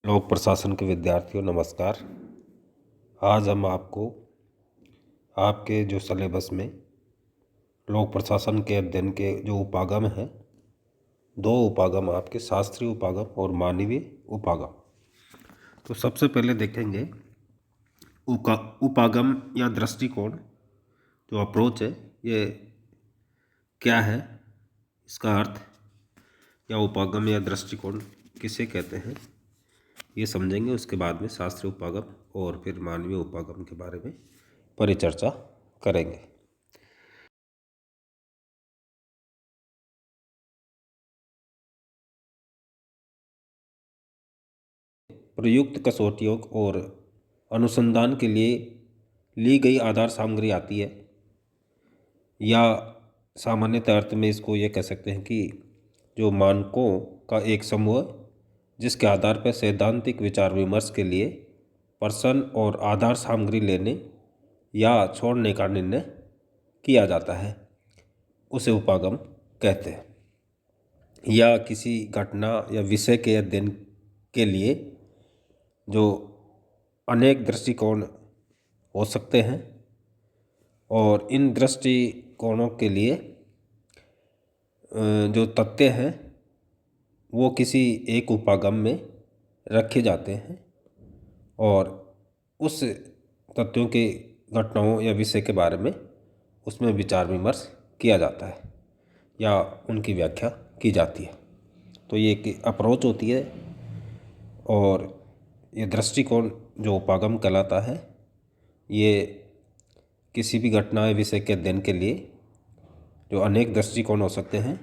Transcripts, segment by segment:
लोक प्रशासन के विद्यार्थियों नमस्कार। आज हम आपको आपके जो सिलेबस में लोक प्रशासन के अध्ययन के जो उपागम हैं, दो उपागम आपके शास्त्रीय उपागम और मानवीय उपागम। तो सबसे पहले देखेंगे उपागम या दृष्टिकोण जो अप्रोच है ये क्या है, इसका अर्थ या उपागम या दृष्टिकोण किसे कहते हैं ये समझेंगे। उसके बाद में शास्त्रीय उपागम और फिर मानवीय उपागम के बारे में परिचर्चा करेंगे। प्रयुक्त कसौटियों और अनुसंधान के लिए ली गई आधार सामग्री आती है, या सामान्यतः अर्थ में इसको ये कह सकते हैं कि जो मानकों का एक समूह जिसके आधार पर सैद्धांतिक विचार विमर्श के लिए प्रश्न और आधार सामग्री लेने या छोड़ने का निर्णय किया जाता है, उसे उपागम कहते हैं। या किसी घटना या विषय के अध्ययन के लिए जो अनेक दृष्टिकोण हो सकते हैं और इन दृष्टिकोणों के लिए जो तथ्य हैं वो किसी एक उपागम में रखे जाते हैं और उस तथ्यों के घटनाओं या विषय के बारे में उसमें विचार विमर्श किया जाता है या उनकी व्याख्या की जाती है। तो ये एक अप्रोच होती है और ये दृष्टिकोण जो उपागम कहलाता है, ये किसी भी घटना या विषय के अध्ययन के लिए जो अनेक दृष्टिकोण हो सकते हैं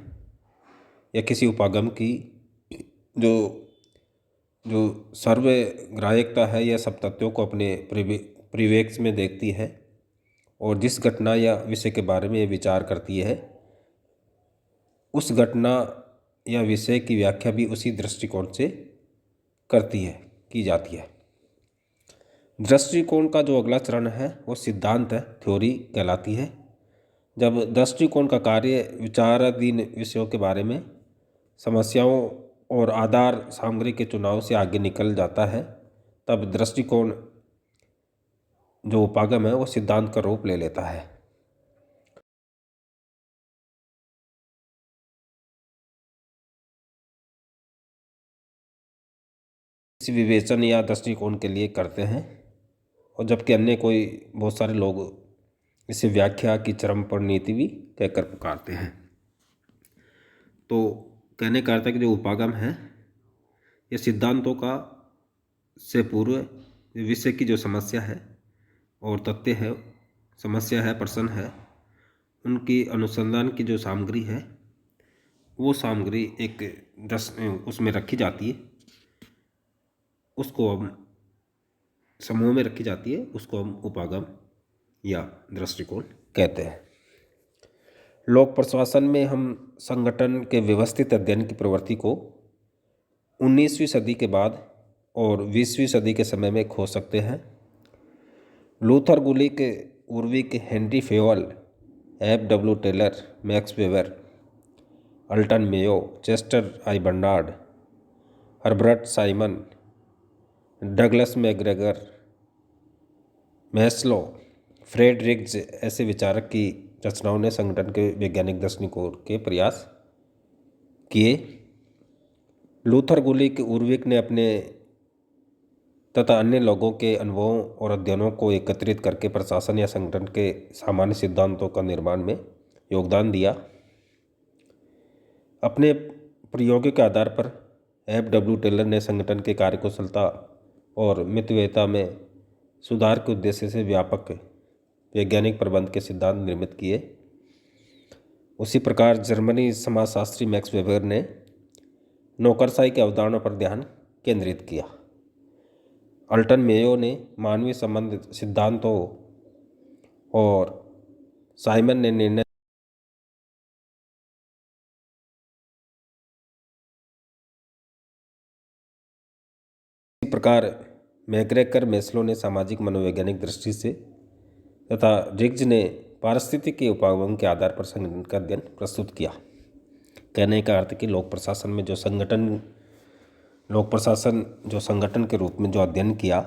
या किसी उपागम की जो जो सर्वग्राह्यता है या सब तथ्यों को अपने परिवेश में देखती है और जिस घटना या विषय के बारे में ये विचार करती है, उस घटना या विषय की व्याख्या भी उसी दृष्टिकोण से की जाती है। दृष्टिकोण का जो अगला चरण है वो सिद्धांत है, थ्योरी कहलाती है। जब दृष्टिकोण का कार्य विचाराधीन विषयों के बारे में समस्याओं और आधार सामग्री के चुनाव से आगे निकल जाता है, तब दृष्टिकोण जो उपागम है वो सिद्धांत का रूप ले लेता है। इस विवेचन या दृष्टिकोण के लिए करते हैं, और जबकि अन्य कोई बहुत सारे लोग इसे व्याख्या की चरम परिणति भी कहकर पुकारते हैं। तो कहने का अर्थ है कि जो उपागम है ये सिद्धांतों का से पूर्व विषय की जो समस्या है और तथ्य है, समस्या है, प्रश्न है, उनकी अनुसंधान की जो सामग्री है वो सामग्री एक उसमें रखी जाती है, उसको हम समूह में रखी जाती है, उसको हम उपागम या दृष्टिकोण कहते हैं। लोक प्रशासन में हम संगठन के व्यवस्थित अध्ययन की प्रवृत्ति को 19वीं सदी के बाद और 20वीं सदी के समय में खोज सकते हैं। Luther Gulick, Urwick, Henry Fayol, F.W. Taylor, Max Weber, Elton Mayo, Chester I Barnard, Herbert Simon, Douglas McGregor, Maslow, Fredericks ऐसे विचारक की रचनाओं ने संगठन के वैज्ञानिक दृष्टिकोण के प्रयास किए। लूथर गुलिक, उर्विक ने अपने तथा अन्य लोगों के अनुभवों और अध्ययनों को एकत्रित करके प्रशासन या संगठन के सामान्य सिद्धांतों का निर्माण में योगदान दिया। अपने प्रयोगों के आधार पर F.W. टेलर ने संगठन के कार्यकुशलता और मितव्ययिता में सुधार के उद्देश्य से व्यापक वैज्ञानिक प्रबंध के सिद्धांत निर्मित किए। उसी प्रकार जर्मनी समाजशास्त्री मैक्स वेबर ने नौकरशाही के अवधारणा पर ध्यान केंद्रित किया। अल्टन मेयो ने मानवीय संबंध सिद्धांतों और साइमन ने निर्णय इसी प्रकार मैकग्रेगर, मैस्लो ने सामाजिक मनोवैज्ञानिक दृष्टि से तथा रिग्ज ने पारिस्थितिक के उपागम के आधार पर संगठन का अध्ययन प्रस्तुत किया। कहने का अर्थ कि लोक प्रशासन में जो संगठन लोक प्रशासन जो संगठन के रूप में जो अध्ययन किया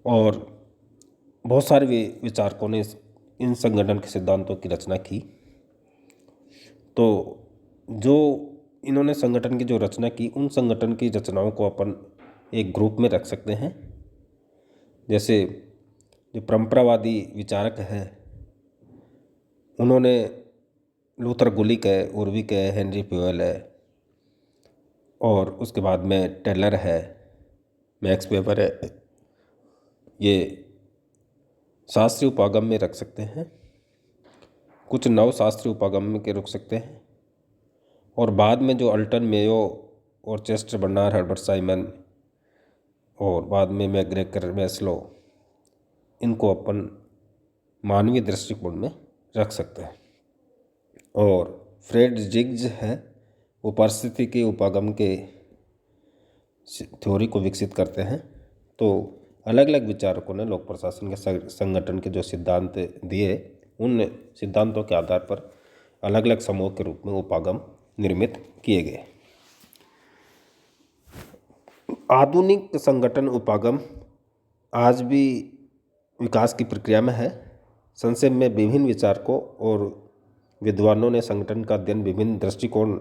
और बहुत सारे विचारकों ने इन संगठन के सिद्धांतों की रचना की। तो जो इन्होंने संगठन की जो रचना की, उन संगठन की रचनाओं को अपन एक ग्रुप में रख सकते हैं। जैसे जो परंपरावादी विचारक हैं, उन्होंने लूथर गुलिक है, उर्विक है, हेनरी फ्यूएल है, और उसके बाद में टेलर है, मैक्स वेबर है। ये शास्त्रीय उपागम में रख सकते हैं, कुछ नव शास्त्रीय उपागम में के रख सकते हैं, और बाद में जो अल्टन मेयो और चेस्टर बर्नार्ड, हर्बर्ट साइमन और बाद में मैकग्रेगर, मैस्लो, इनको अपन मानवीय दृष्टिकोण में रख सकते हैं। और फ्रेडरिक्स है, वो पारिस्थितिकी उपागम के थ्योरी को विकसित करते हैं। तो अलग अलग विचारकों ने लोक प्रशासन के संगठन के जो सिद्धांत दिए, उन सिद्धांतों के आधार पर अलग अलग समूह के रूप में उपागम निर्मित किए गए। आधुनिक संगठन उपागम आज भी विकास की प्रक्रिया में है। संक्षेप में विभिन्न विचारकों और विद्वानों ने संगठन का अध्ययन विभिन्न दृष्टिकोण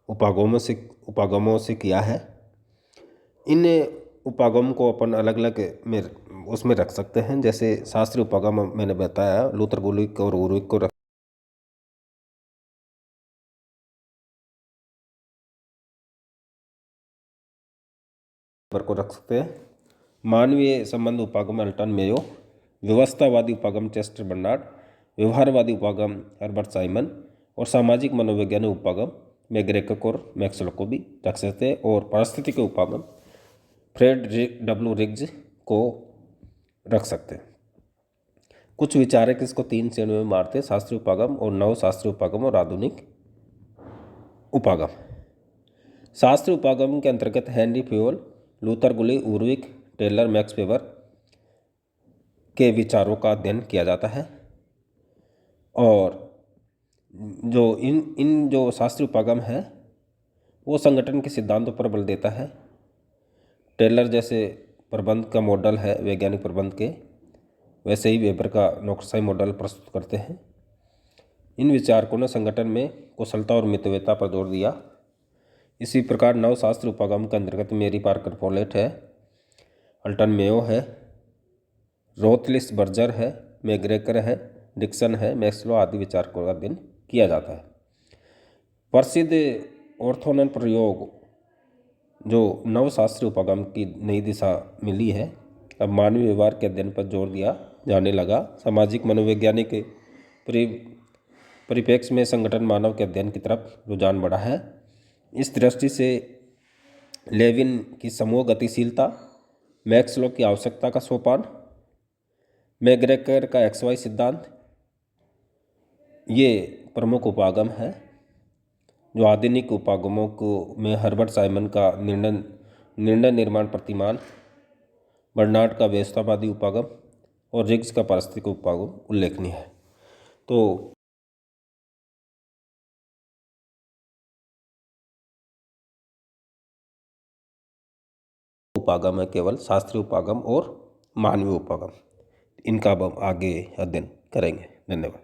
उपागमों से किया है। इन उपागम को अपन अलग अलग में उसमें रख सकते हैं। जैसे शास्त्रीय उपागम मैंने बताया, लूथर गुलिक और उर्विक को रख सकते हैं। मानवीय संबंध उपागम अल्टन मेयो, व्यवस्थावादी उपागम चेस्टर बर्नार्ड, व्यवहारवादी उपागम हर्बर्ट साइमन, और सामाजिक मनोवैज्ञानिक उपागम मैकग्रेगर और मैक्सवेल को भी रख सकते हैं। और पारिस्थितिक उपागम फ्रेडरिक्स को रख सकते हैं। कुछ विचारक इसको 3 श्रेणियों में मारते हैं: शास्त्रीय उपागम और नव शास्त्रीय उपागम और आधुनिक उपागम। शास्त्रीय उपागम के अंतर्गत Henry fuel, Luther Gulick, उर्विक, Taylor, Max weber के विचारों का अध्ययन किया जाता है। और जो इन जो शास्त्रीय उपागम है, वो संगठन के सिद्धांतों पर बल देता है। टेलर जैसे प्रबंध का मॉडल है वैज्ञानिक प्रबंध के, वैसे ही वेबर का नौकरशाही मॉडल प्रस्तुत करते हैं। इन विचारकों ने संगठन में कुशलता और मितव्ययता पर जोर दिया। इसी प्रकार नवशास्त्र उपागम के अंतर्गत मेरी पार्कर फोलेट है, अल्टन मेयो है, रोथलिस बर्जर है, मैकग्रेगर है, डिक्सन है, मैक्सवेल आदि विचारकों का अध्ययन किया जाता है। प्रसिद्ध ऑर्थोनॉन प्रयोग जो नवशास्त्रीय उपागम की नई दिशा मिली है, अब मानवीय व्यवहार के अध्ययन पर जोर दिया जाने लगा। सामाजिक मनोवैज्ञानिक परिप्रेक्ष्य में संगठन मानव के अध्ययन की तरफ रुझान बढ़ा है। इस दृष्टि से लेविन की समूह गतिशीलता, मैक्सवेल की आवश्यकता का सोपान, मैकग्रेगर का XY सिद्धांत, ये प्रमुख उपागम है। जो आधुनिक उपागमों को में हर्बर्ट साइमन का निर्णय निर्माण प्रतिमान, बर्नार्ड का व्यवस्थावादी उपागम और रिग्स का पारिस्थितिक उपागम उल्लेखनीय है। तो उपागम है केवल शास्त्रीय उपागम और मानवीय उपागम, इनका अब हम आगे अध्ययन करेंगे। धन्यवाद।